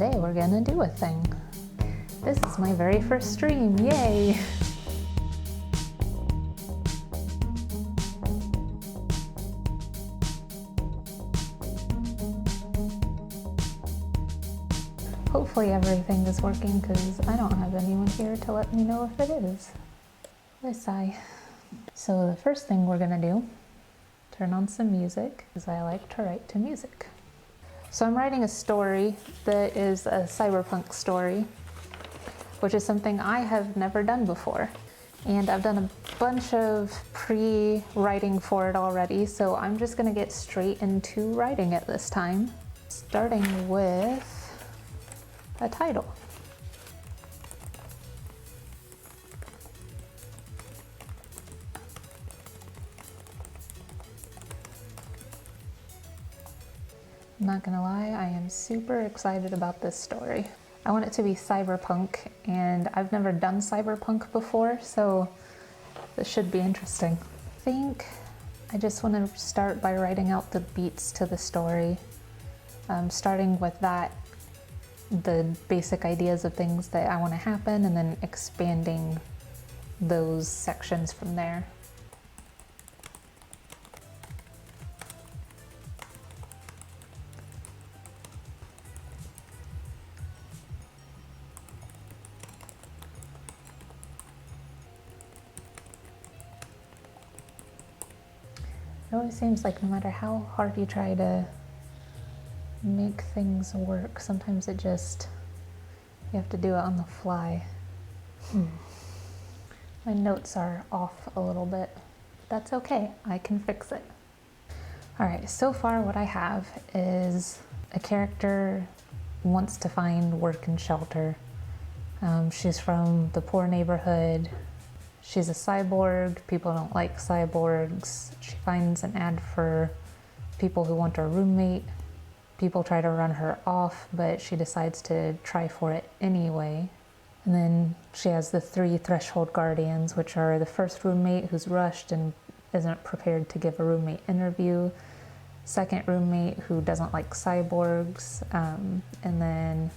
Today we're gonna do a thing. This is my very first stream, yay! Hopefully everything is working because I don't have anyone here to let me know if it is. I sigh. So the first thing we're gonna do, turn on some music, because I like to write to music. So I'm writing a story that is a cyberpunk story, which is something I have never done before. And I've done a bunch of pre-writing for it already, so I'm just gonna get straight into writing it this time, starting with a title. I'm not gonna lie, I am super excited about this story. I want it to be cyberpunk, and I've never done cyberpunk before, so this should be interesting. I think I just want to start by writing out the beats to the story, starting with that, the basic ideas of things that I want to happen, and then expanding those sections from there. It always seems like no matter how hard you try to make things work, sometimes you have to do it on the fly. My notes are off a little bit. That's okay, I can fix it. All right, so far what I have is a character wants to find work and shelter. She's from the poor neighborhood. She's a cyborg. People don't like cyborgs. She finds an ad for people who want a roommate. People try to run her off, but she decides to try for it anyway. And then she has the 3 threshold guardians, which are the first roommate who's rushed and isn't prepared to give a roommate interview, second roommate who doesn't like cyborgs, and then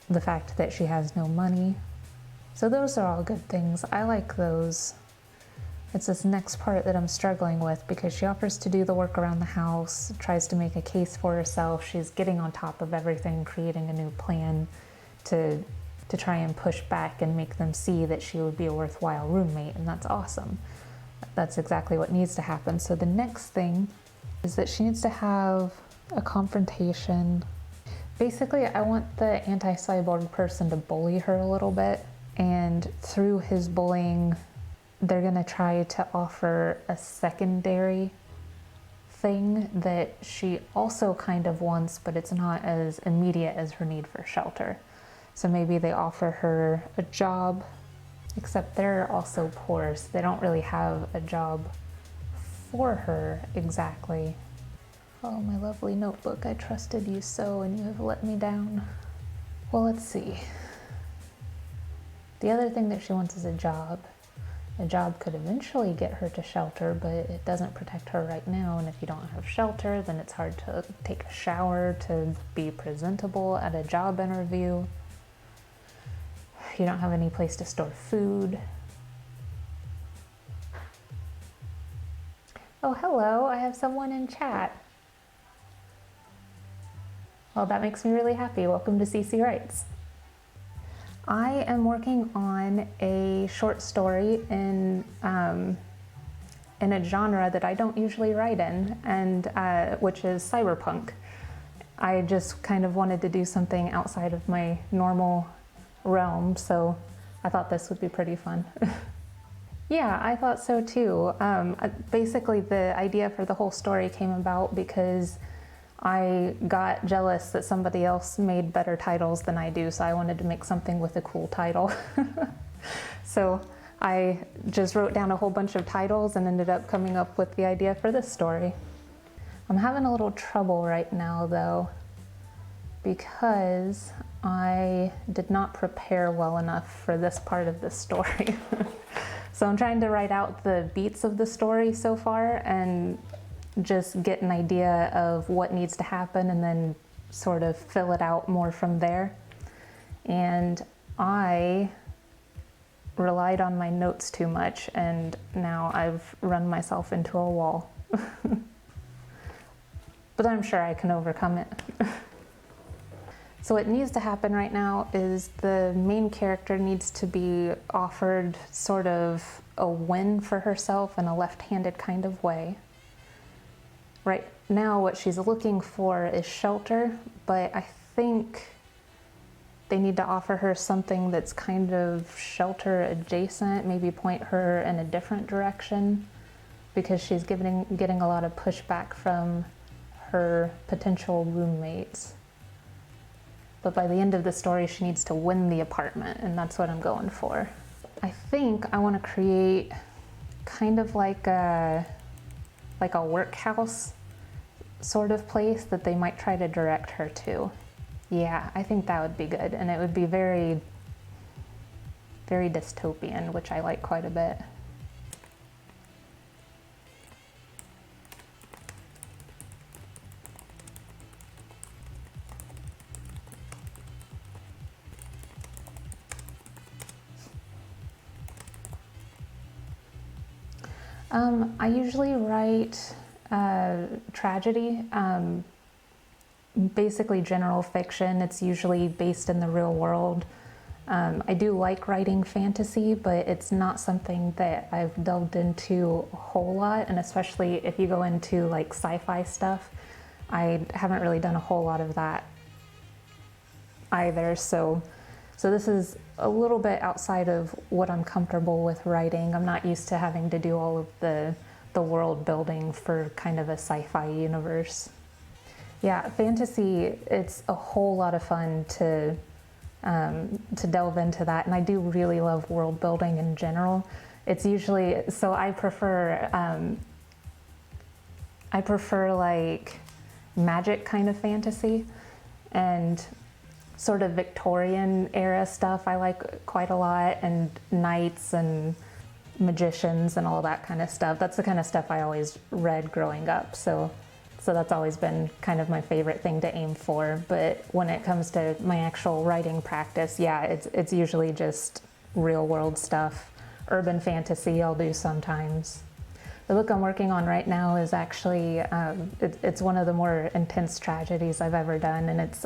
the fact that she has no money. So those are all good things. I like those. It's this next part that I'm struggling with because she offers to do the work around the house, tries to make a case for herself. She's getting on top of everything, creating a new plan to try and push back and make them see that she would be a worthwhile roommate, and that's awesome. That's exactly what needs to happen. So the next thing is that she needs to have a confrontation. Basically, I want the anti-cyborg person to bully her a little bit. And through his bullying, they're gonna try to offer a secondary thing that she also kind of wants, but it's not as immediate as her need for shelter. So maybe they offer her a job, except they're also poor, so they don't really have a job for her exactly. Oh, my lovely notebook, I trusted you so, and you have let me down. Well, let's see. The other thing that she wants is a job. A job could eventually get her to shelter, but it doesn't protect her right now. And if you don't have shelter, then it's hard to take a shower, to be presentable at a job interview. You don't have any place to store food. Oh, hello, I have someone in chat. Well, that makes me really happy. Welcome to CC Writes. I am working on a short story in a genre that I don't usually write in, and which is cyberpunk. I just kind of wanted to do something outside of my normal realm, so I thought this would be pretty fun. Yeah, I thought so too. Basically, the idea for the whole story came about because I got jealous that somebody else made better titles than I do, so I wanted to make something with a cool title. So I just wrote down a whole bunch of titles and ended up coming up with the idea for this story. I'm having a little trouble right now though, because I did not prepare well enough for this part of the story. So I'm trying to write out the beats of the story so far and just get an idea of what needs to happen and then sort of fill it out more from there. and I relied on my notes too much, and now I've run myself into a wall. But I'm sure I can overcome it. So what needs to happen right now is the main character needs to be offered sort of a win for herself in a left-handed kind of way. Right now what she's looking for is shelter, but I think they need to offer her something that's kind of shelter adjacent, maybe point her in a different direction, because she's getting a lot of pushback from her potential roommates. But by the end of the story, she needs to win the apartment, and that's what I'm going for. I think I want to create kind of like a workhouse sort of place that they might try to direct her to. Yeah, I think that would be good, and it would be very, very dystopian, which I like quite a bit. I usually write tragedy, basically general fiction. It's usually based in the real world. I do like writing fantasy, but it's not something that I've delved into a whole lot, and especially if you go into like sci-fi stuff, I haven't really done a whole lot of that either. So this is a little bit outside of what I'm comfortable with writing. I'm not used to having to do all of the world building for kind of a sci-fi universe. Yeah, fantasy, it's a whole lot of fun to delve into that, and I do really love world building in general. It's usually, so I prefer like magic kind of fantasy, and sort of Victorian era stuff I like quite a lot, and knights and magicians and all that kind of stuff. That's the kind of stuff I always read growing up, so that's always been kind of my favorite thing to aim for. But when it comes to my actual writing practice, yeah, it's usually just real world stuff. Urban fantasy I'll do sometimes. The book I'm working on right now is actually, it's one of the more intense tragedies I've ever done, and it's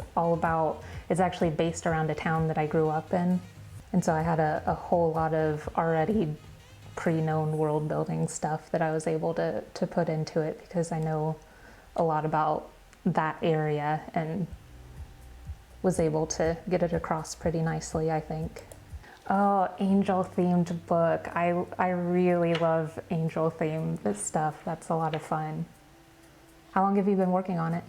actually based around a town that I grew up in. And so I had a whole lot of already pre-known world building stuff that I was able to put into it, because I know a lot about that area and was able to get it across pretty nicely, I think. Oh, angel-themed book. I really love angel-themed stuff. That's a lot of fun. How long have you been working on it?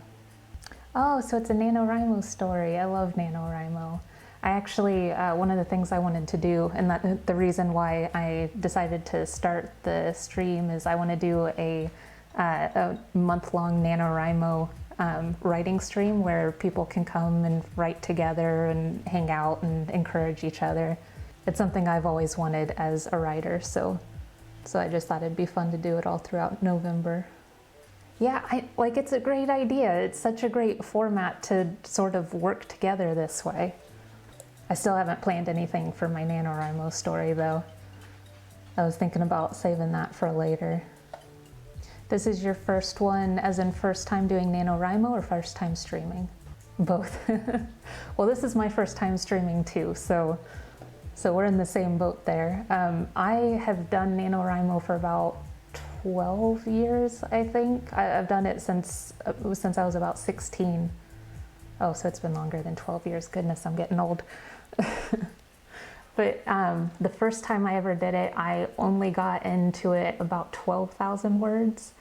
Oh, so it's a NaNoWriMo story. I love NaNoWriMo. I actually, one of the things I wanted to do, and the reason why I decided to start the stream, is I want to do a month-long NaNoWriMo writing stream where people can come and write together and hang out and encourage each other. It's something I've always wanted as a writer, so I just thought it'd be fun to do it all throughout November. Yeah, it's a great idea. It's such a great format to sort of work together this way. I still haven't planned anything for my NaNoWriMo story though. I was thinking about saving that for later. This is your first one, as in first time doing NaNoWriMo or first time streaming? Both. Well, this is my first time streaming too, so we're in the same boat there. I have done NaNoWriMo for about 12 years, I think. I've done it since I was about 16. Oh, so it's been longer than 12 years. Goodness, I'm getting old. But the first time I ever did it, I only got into it about 12,000 words.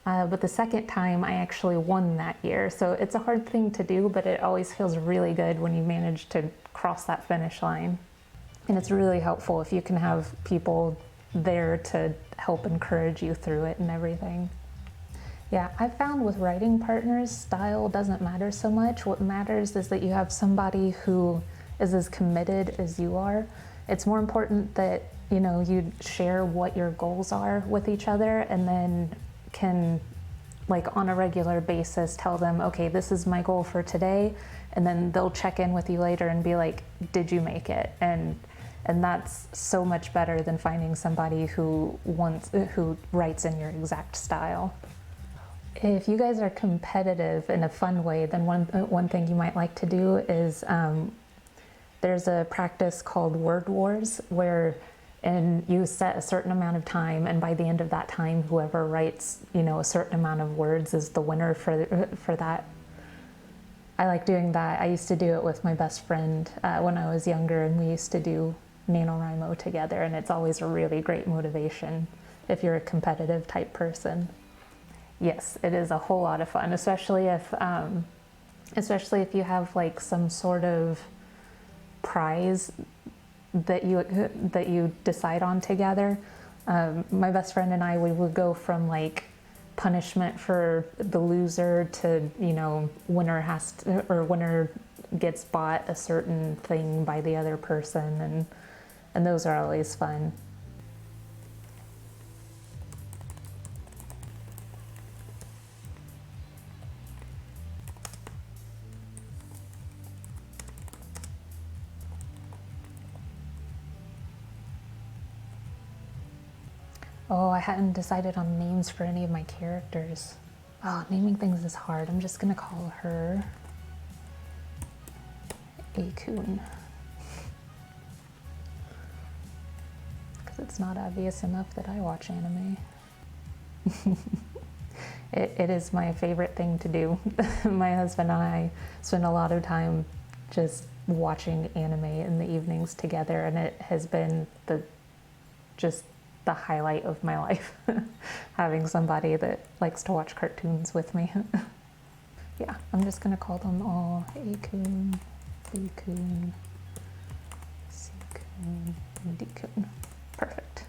But the second time I actually won that year. So it's a hard thing to do, but it always feels really good when you manage to cross that finish line. And it's really helpful if you can have people there to help encourage you through it and everything. Yeah, I've found with writing partners, style doesn't matter so much. What matters is that you have somebody who is as committed as you are. It's more important that, you share what your goals are with each other, and then can like on a regular basis, tell them, okay, this is my goal for today, and then they'll check in with you later and be like, did you make it? And that's so much better than finding somebody who writes in your exact style. If you guys are competitive in a fun way, then one thing you might like to do is there's a practice called Word Wars, where you set a certain amount of time, and by the end of that time, whoever writes, a certain amount of words is the winner for that. I like doing that. I used to do it with my best friend when I was younger, and we used to do NaNoWriMo together, and it's always a really great motivation if you're a competitive type person. Yes, it is a whole lot of fun, especially if you have like some sort of prize that you decide on together. My best friend and I, we would go from like punishment for the loser to, winner gets bought a certain thing by the other person, and those are always fun. Oh, I hadn't decided on names for any of my characters. Oh, naming things is hard. I'm just gonna call her Akun. Because it's not obvious enough that I watch anime. It is my favorite thing to do. My husband and I spend a lot of time just watching anime in the evenings together, and it has been just the highlight of my life, having somebody that likes to watch cartoons with me. Yeah, I'm just gonna call them all Akun, Bkun, Ckun, and Dkun. Perfect.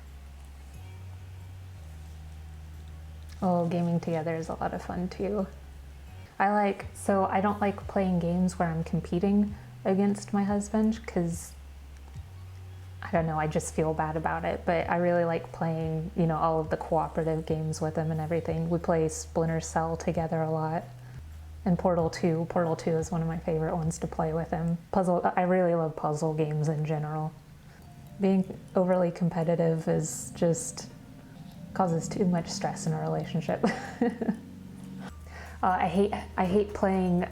Oh, gaming together is a lot of fun too. I don't like playing games where I'm competing against my husband, because I don't know, I just feel bad about it, but I really like playing, all of the cooperative games with him and everything. We play Splinter Cell together a lot. And Portal 2 is one of my favorite ones to play with him. I really love puzzle games in general. Being overly competitive is just causes too much stress in a relationship. I hate playing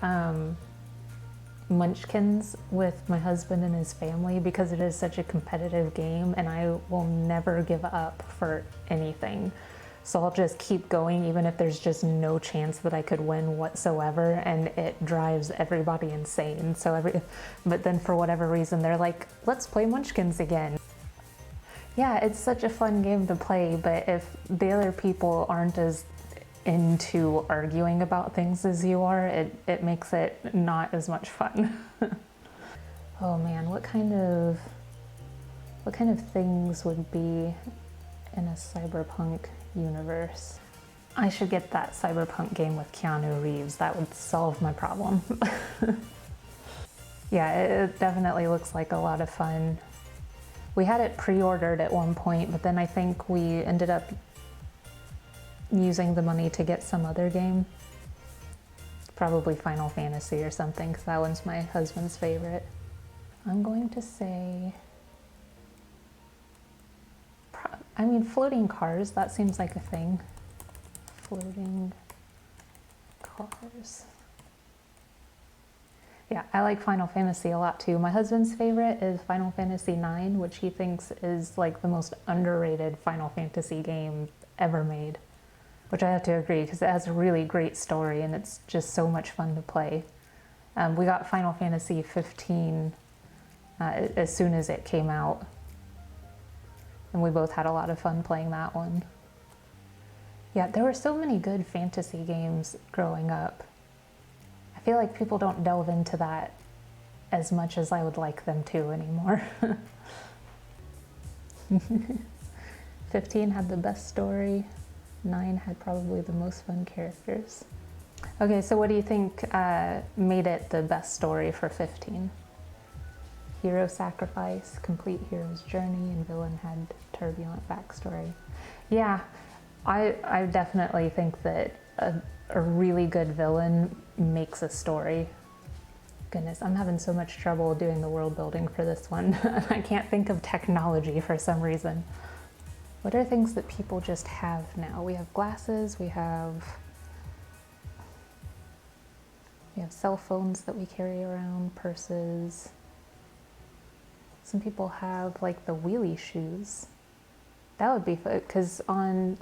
Munchkins with my husband and his family, because it is such a competitive game and I will never give up for anything. So I'll just keep going even if there's just no chance that I could win whatsoever, and it drives everybody insane. But then for whatever reason they're like, let's play Munchkins again. Yeah, it's such a fun game to play, but if the other people aren't as into arguing about things as you are, it makes it not as much fun. Oh man, what kind of things would be in a cyberpunk universe? I should get that cyberpunk game with Keanu Reeves. That would solve my problem. Yeah, it definitely looks like a lot of fun. We had it pre-ordered at one point, but then I think we ended up using the money to get some other game. Probably Final Fantasy or something, because that one's my husband's favorite. I'm going to say... floating cars, that seems like a thing. Floating cars. Yeah, I like Final Fantasy a lot too. My husband's favorite is Final Fantasy IX, which he thinks is like the most underrated Final Fantasy game ever made. Which I have to agree, because it has a really great story and it's just so much fun to play. We got Final Fantasy 15 as soon as it came out. And we both had a lot of fun playing that one. Yeah, there were so many good fantasy games growing up. I feel like people don't delve into that as much as I would like them to anymore. 15 had the best story. 9 had probably the most fun characters. Okay, so what do you think made it the best story for 15? Hero sacrifice, complete hero's journey, and villain had turbulent backstory. Yeah, I definitely think that a really good villain makes a story. Goodness, I'm having so much trouble doing the world building for this one. I can't think of technology for some reason. What are things that people just have now? We have glasses, we have cell phones that we carry around, purses. Some people have like the wheelie shoes. That would be fun, because on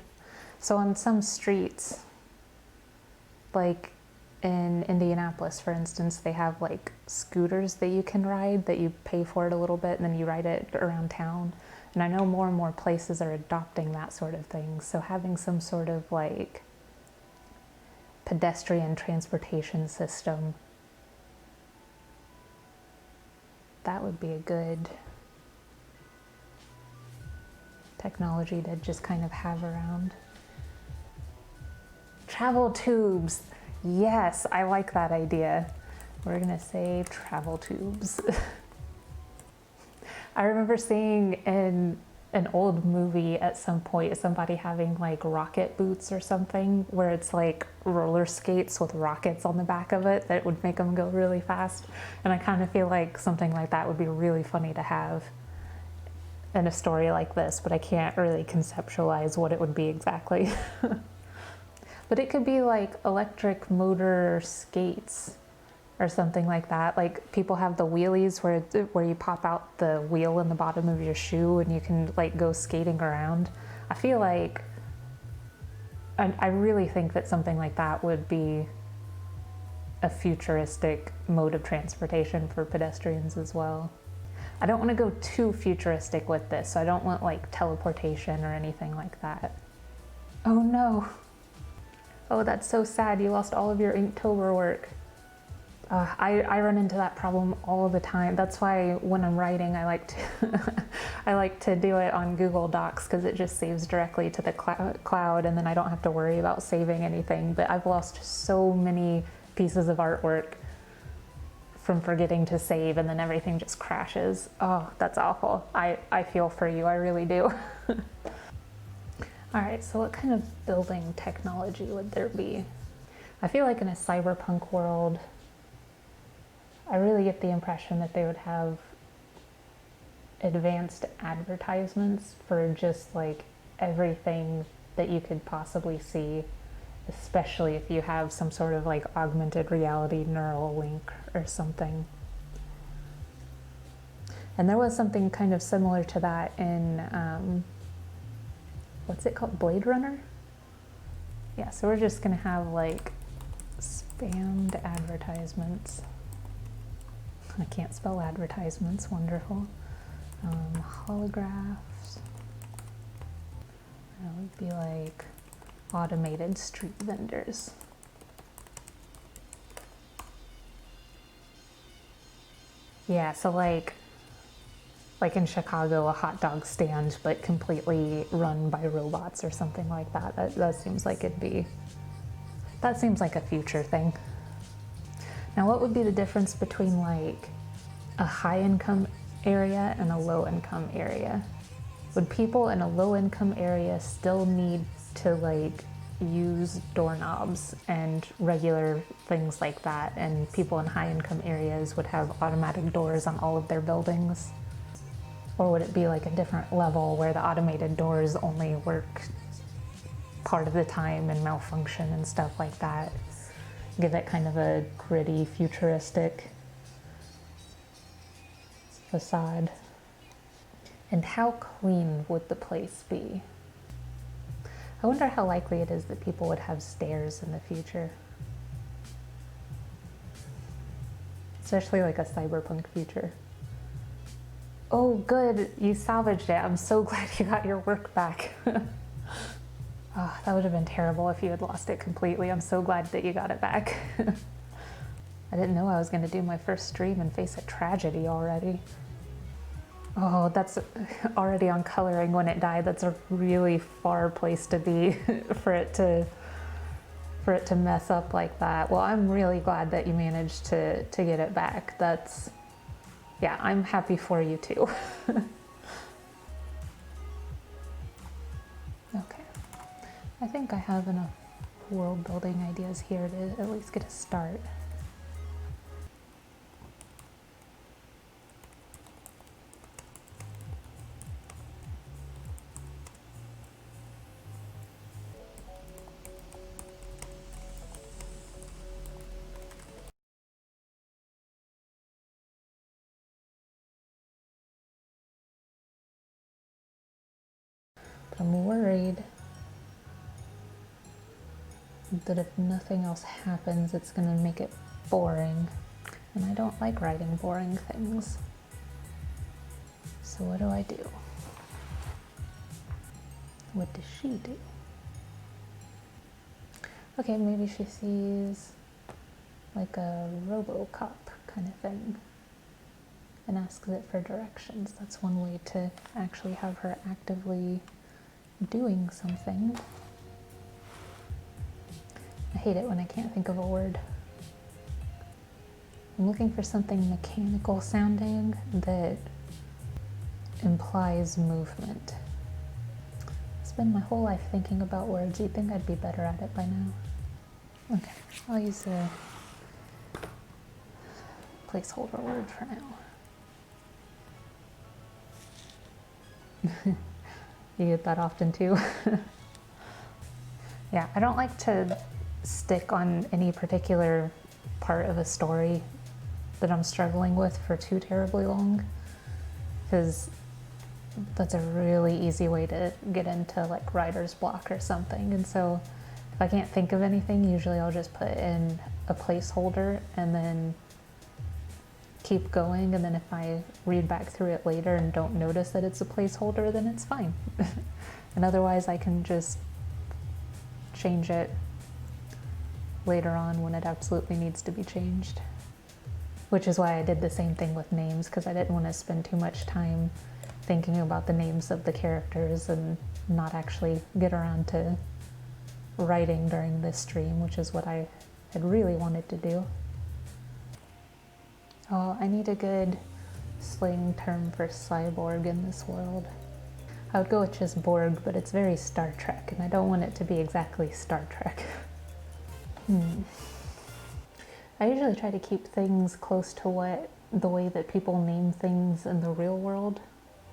some streets, like in Indianapolis, for instance, they have like scooters that you can ride, that you pay for it a little bit and then you ride it around town. And I know more and more places are adopting that sort of thing. So having some sort of like pedestrian transportation system, that would be a good technology to just kind of have around. Travel tubes. Yes, I like that idea. We're gonna say travel tubes. I remember seeing in an old movie at some point somebody having like rocket boots or something, where it's like roller skates with rockets on the back of it that would make them go really fast. And I kind of feel like something like that would be really funny to have in a story like this, but I can't really conceptualize what it would be exactly. But it could be like electric motor skates or something like that. Like people have the wheelies where you pop out the wheel in the bottom of your shoe and you can like go skating around. I feel like, I really think that something like that would be a futuristic mode of transportation for pedestrians as well. I don't want to go too futuristic with this, so I don't want like teleportation or anything like that. Oh no. Oh, that's so sad. You lost all of your Inktober work. I run into that problem all the time. That's why when I'm writing, I like to I like to do it on Google Docs, because it just saves directly to the cloud, and then I don't have to worry about saving anything. But I've lost so many pieces of artwork from forgetting to save, and then everything just crashes. Oh, that's awful. I feel for you, I really do. All right, so what kind of building technology would there be? I feel like in a cyberpunk world, I really get the impression that they would have advanced advertisements for just like everything that you could possibly see, especially if you have some sort of like augmented reality neural link or something. And there was something kind of similar to that in, what's it called? Blade Runner? Yeah, so we're just gonna have like spammed advertisements. I can't spell advertisements, wonderful. Holographs. That would be like automated street vendors. Yeah, so like in Chicago, a hot dog stand, but completely run by robots or something like that. That seems like that seems like a future thing. Now, what would be the difference between like a high income area and a low income area? Would people in a low income area still need to like use doorknobs and regular things like that, and people in high income areas would have automatic doors on all of their buildings? Or would it be like a different level where the automated doors only work part of the time and malfunction and stuff like that? Give it kind of a gritty, futuristic facade. And how clean would the place be? I wonder how likely it is that people would have stairs in the future. Especially like a cyberpunk future. Oh, good, you salvaged it. I'm so glad you got your work back. Oh, that would have been terrible if you had lost it completely. I'm so glad that you got it back. I didn't know I was going to do my first stream and face a tragedy already. Oh, that's already on coloring when it died. That's a really far place to be for it to mess up like that. Well, I'm really glad that you managed to get it back. Yeah, I'm happy for you too. Okay, I think I have enough world building ideas here to at least get a start. But I'm worried that if nothing else happens, it's gonna make it boring. And I don't like writing boring things. So what do I do? What does she do? Okay, maybe she sees like a RoboCop kind of thing and asks it for directions. That's one way to actually have her actively doing something. I hate it when I can't think of a word. I'm looking for something mechanical sounding that implies movement. I spend my whole life thinking about words. You'd think I'd be better at it by now. Okay, I'll use a placeholder word for now. You get that often too? Yeah, I don't like to stick on any particular part of a story that I'm struggling with for too terribly long, because that's a really easy way to get into like writer's block or something. And so if I can't think of anything, usually I'll just put in a placeholder and then keep going, and then if I read back through it later and don't notice that it's a placeholder, then it's fine. And otherwise I can just change it later on when it absolutely needs to be changed. Which is why I did the same thing with names, because I didn't want to spend too much time thinking about the names of the characters and not actually get around to writing during this stream, which is what I had really wanted to do. Oh, I need a good slang term for cyborg in this world. I would go with just Borg, but it's very Star Trek, and I don't want it to be exactly Star Trek. I usually try to keep things close to the way that people name things in the real world.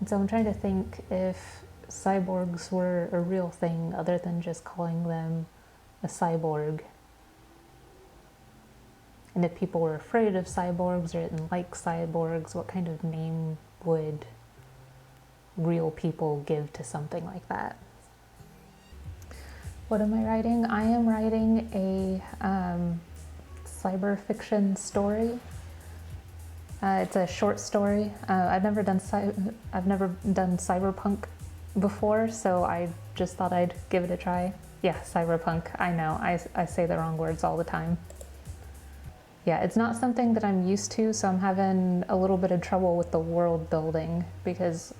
And so I'm trying to think if cyborgs were a real thing other than just calling them a cyborg. And if people were afraid of cyborgs or didn't like cyborgs, what kind of name would real people give to something like that? What am I writing? I am writing a cyber fiction story. It's a short story. I've never done cyberpunk before, so I just thought I'd give it a try. Yeah, cyberpunk. I know. I say the wrong words all the time. Yeah, it's not something that I'm used to, so I'm having a little bit of trouble with the world building, because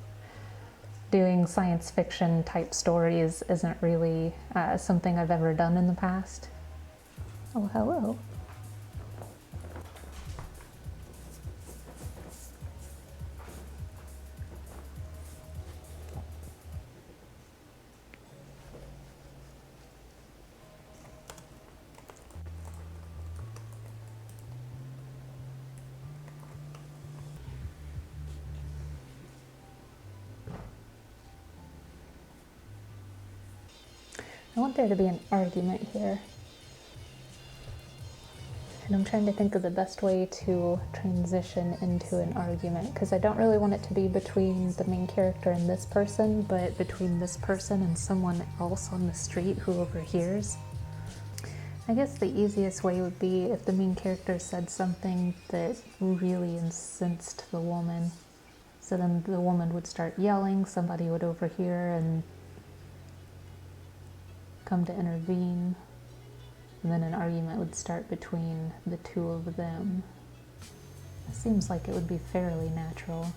doing science fiction type stories isn't really something I've ever done in the past. Oh, hello. I want there to be an argument here. And I'm trying to think of the best way to transition into an argument, because I don't really want it to be between the main character and this person, but between this person and someone else on the street who overhears. I guess the easiest way would be if the main character said something that really incensed the woman. So then the woman would start yelling, somebody would overhear and come to intervene, and then an argument would start between the two of them. It seems like it would be fairly natural.